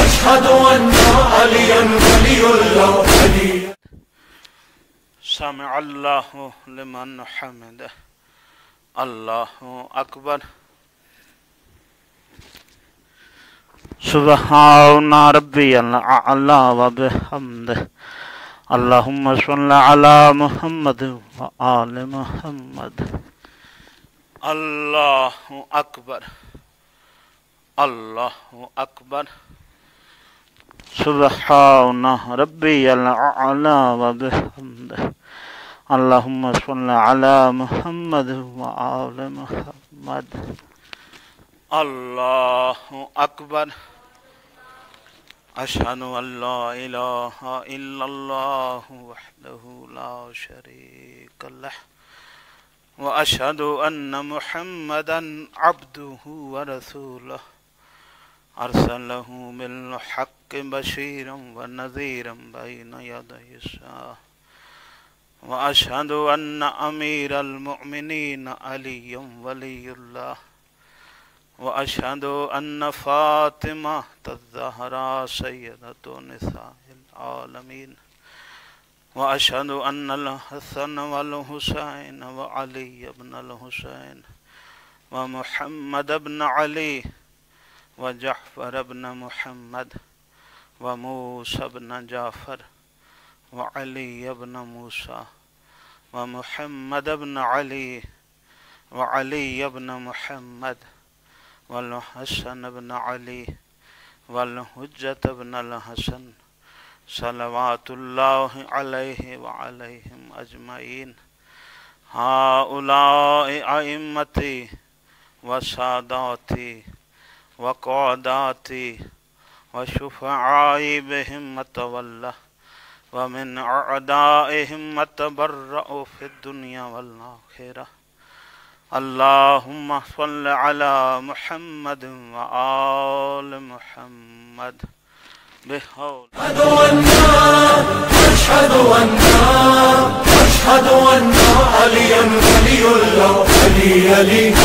أشهد أن عليا ولي الله ولي. سمع الله لمن حمده. الله أكبر. سبحان ربي الأعلى وبحمده. اللهم صل على محمد وآل محمد. الله أكبر. الله أكبر. سبحان ربي الأعلى وبحمده. اللهم صل على محمد وآل محمد. الله أكبر. أشهد أن لا إله إلا الله وحده لا شريك له وأشهد أن محمدا عبده ورسوله أرسله بالحق بشيرا ونذيرا بين يدي الساعة وأشهد أن أمير المؤمنين علي ولي الله وأشهد أن فاطمة الزهراء سيدة نساء العالمين وأشهد أن الحسن والحسين وعلي بن الحسين ومحمد بن علي وجعفر بن محمد وموسى بن جعفر وعلي بن موسى ومحمد بن علي وعلي بن محمد والحسن بن علي والحجة بن الحسن صلوات الله عليه وعليهم أجمعين. هؤلاء أئمتي وساداتي وقاداتي وشفعائي بهم أتولى ومن أعدائهم أتبرأ في الدنيا والآخرة. اللهم صل على محمد وآل محمد. بحول أشهد أن عليا ولي الله ولي.